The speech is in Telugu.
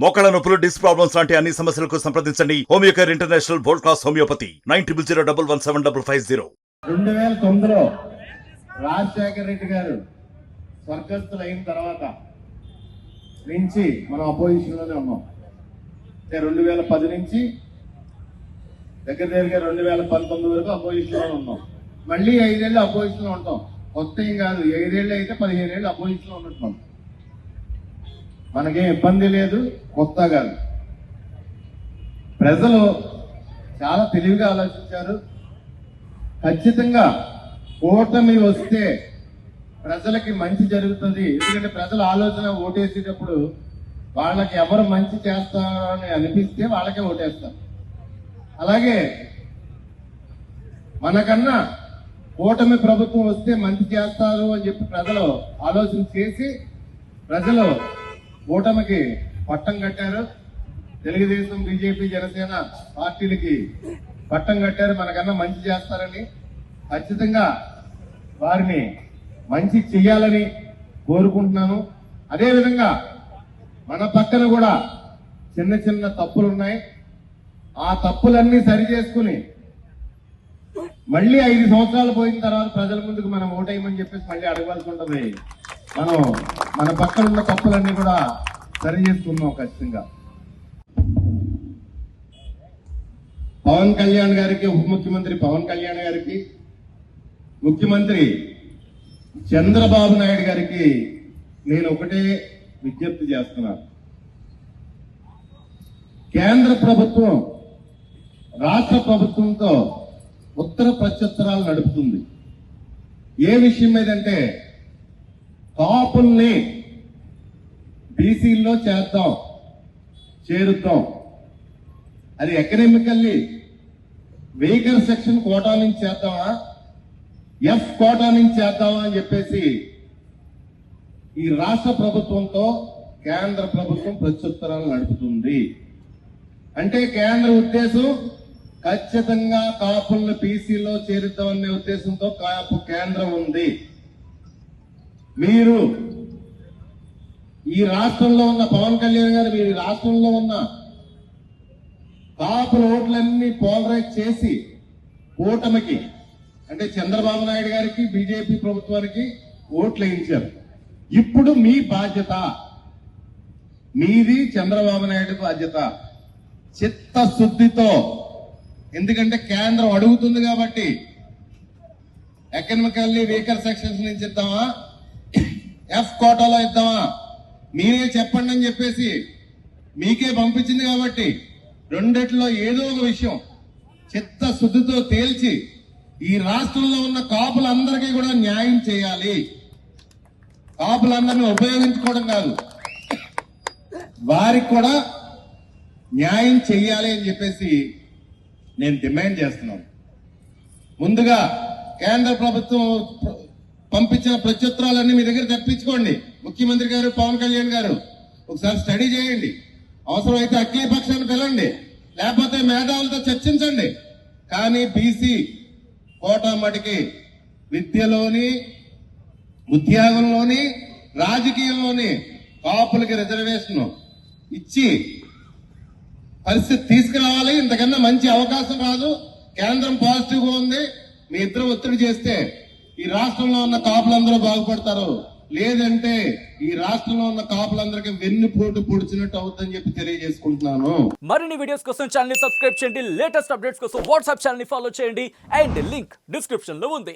మోకాళ్ళ నొప్పులు, డిస్క్ ప్రాబ్లమ్స్ లాంటి అన్ని సమస్యలకు సంప్రదించండి Homeocare International world class homeopathy 9001175550. 2009లో రాజశేఖర రెడ్డి గారు స్వర్గస్థులు అయిన తర్వాత నుంచి మనం అపోజిషన్ లోనే ఉన్నాం. అంటే 2010 నుంచి దగ్గరగా 2019 వరకు అపోజిషన్ లో ఉన్నాం. మళ్ళీ 5 ఏళ్ళు అపోజిషన్ లో ఉంటాం. కొత్త ఏం కాదు, 5 ఏళ్ళు అయితే 15 ఏళ్ళు అపోజిషన్ లో ఉంటున్నాం. మనకేం ఇబ్బంది లేదు, కొత్త కాదు. ప్రజలు చాలా తెలివిగా ఆలోచించారు. ఖచ్చితంగా కూటమి వస్తే ప్రజలకి మంచి జరుగుతుంది. ఎందుకంటే ప్రజల ఆలోచన ఓటేసేటప్పుడు వాళ్ళకి ఎవరు మంచి చేస్తారో అని అనిపిస్తే వాళ్ళకే ఓటేస్తారు. అలాగే మనకన్నా కూటమి ప్రభుత్వం వస్తే మంచి చేస్తారు అని చెప్పి ప్రజలు ఆలోచన చేసి ప్రజలు కూటమికి పట్టం కట్టారు. తెలుగుదేశం, బీజేపీ, జనసేన పార్టీలకి పట్టం కట్టారు. మనకన్నా మంచి చేస్తారని, ఖచ్చితంగా వారిని మంచి చెయ్యాలని కోరుకుంటున్నాను. అదేవిధంగా మన పక్కన కూడా చిన్న చిన్న తప్పులు ఉన్నాయి. ఆ తప్పులన్నీ సరి చేసుకుని మళ్ళీ 5 సంవత్సరాలు పోయిన తర్వాత ప్రజల ముందుకు మనం ఓటేయమని చెప్పేసి మళ్ళీ అడగవలసి ఉంటుంది. మనం మన పక్కన ఉన్న తప్పులన్నీ కూడా సరి చేసుకున్నాం ఖచ్చితంగా. పవన్ కళ్యాణ్ గారికి, ఉప ముఖ్యమంత్రి పవన్ కళ్యాణ్ గారికి, ముఖ్యమంత్రి చంద్రబాబు నాయుడు గారికి నేను ఒకటే విజ్ఞప్తి చేస్తున్నాను. కేంద్ర ప్రభుత్వం రాష్ట్ర ప్రభుత్వంతో ఉత్తర ప్రత్యుత్తరాలు నడుపుతుంది. ఏ విషయం మీదంటే కాపుల్ని బీసీల్లో చేరుద్దాం, అది ఎకనామికల్లీ వెహికల్ సెక్షన్ కోటా నుంచి చేద్దామా, ఎఫ్ కోటా నుంచి చేద్దామా అని చెప్పేసి ఈ రాష్ట్ర ప్రభుత్వంతో కేంద్ర ప్రభుత్వం ప్రత్యుత్తరాలు నడుపుతుంది. అంటే కేంద్ర ఉద్దేశం ఖచ్చితంగా కాపులను బీసీలో చేరుద్దామనే ఉద్దేశంతో కేంద్రం ఉంది. మీరు ఈ రాష్ట్రంలో ఉన్న పవన్ కళ్యాణ్ గారు, మీరు రాష్ట్రంలో ఉన్న కాపుల ఓట్లన్నీ పోలరైజ్ చేసి కూటమికి, అంటే చంద్రబాబు నాయుడు గారికి, బీజేపీ ప్రభుత్వానికి ఓట్లు వేయించారు. ఇప్పుడు మీ బాధ్యత, మీది చంద్రబాబు నాయుడు బాధ్యత, చిత్తశుద్ధితో, ఎందుకంటే కేంద్రం అడుగుతుంది కాబట్టి ఎకనామికల్లీ వెహికల్ సెక్షన్స్ నుంచి ఇద్దామా, ఎఫ్ కోటాలో ఇద్దామా, మీరే చెప్పండి అని చెప్పేసి మీకే పంపించింది కాబట్టి రెండిట్లో ఏదో ఒక విషయం చిత్తశుద్ధితో తేల్చి ఈ రాష్ట్రంలో ఉన్న కాపులందరికీ కూడా న్యాయం చేయాలి. కాపులందరినీ ఉపయోగించుకోవడం కాదు, వారికి కూడా న్యాయం చేయాలి అని చెప్పేసి నేను డిమాండ్ చేస్తున్నాను. ముందుగా కేంద్ర ప్రభుత్వం పంపించిన ప్రత్యుత్తరాలన్నీ మీ దగ్గర తెప్పించుకోండి. ముఖ్యమంత్రి గారు, పవన్ కళ్యాణ్ గారు ఒకసారి స్టడీ చేయండి. అవసరమైతే అఖిల పక్షాన్ని పిలండి, లేకపోతే మేధావులతో చర్చించండి. కానీ బీసీ కోటా మటుకి విద్యలోని, ఉద్యోగంలోని, రాజకీయంలోని కాపులకి రిజర్వేషన్ ఇచ్చి పరిస్థితి తీసుకురావాలి. ఇంతకన్నా మంచి అవకాశం రాదు. కేంద్రం పాజిటివ్ గా ఉంది. మీ ఇద్దరు ఒత్తిడి చేస్తే ఈ రాష్ట్రంలో ఉన్న కాపులందరూ బాగుపడతారు. లేదంటే ఈ రాష్ట్రంలో ఉన్న కాపులందరికీ వెన్నుపోటు పొడిచినట్టు అవుతుందని చెప్పి తెలియజేసుకుంటున్నాను. మరిన్ని వీడియోస్ కోసం ఛానల్ ని సబ్స్క్రైబ్ చేయండి. లేటెస్ట్ అప్డేట్స్ కోసం వాట్సాప్ ఛానల్ ని ఫాలో చేయండి. అండ్ లింక్ డిస్క్రిప్షన్ లో ఉంది.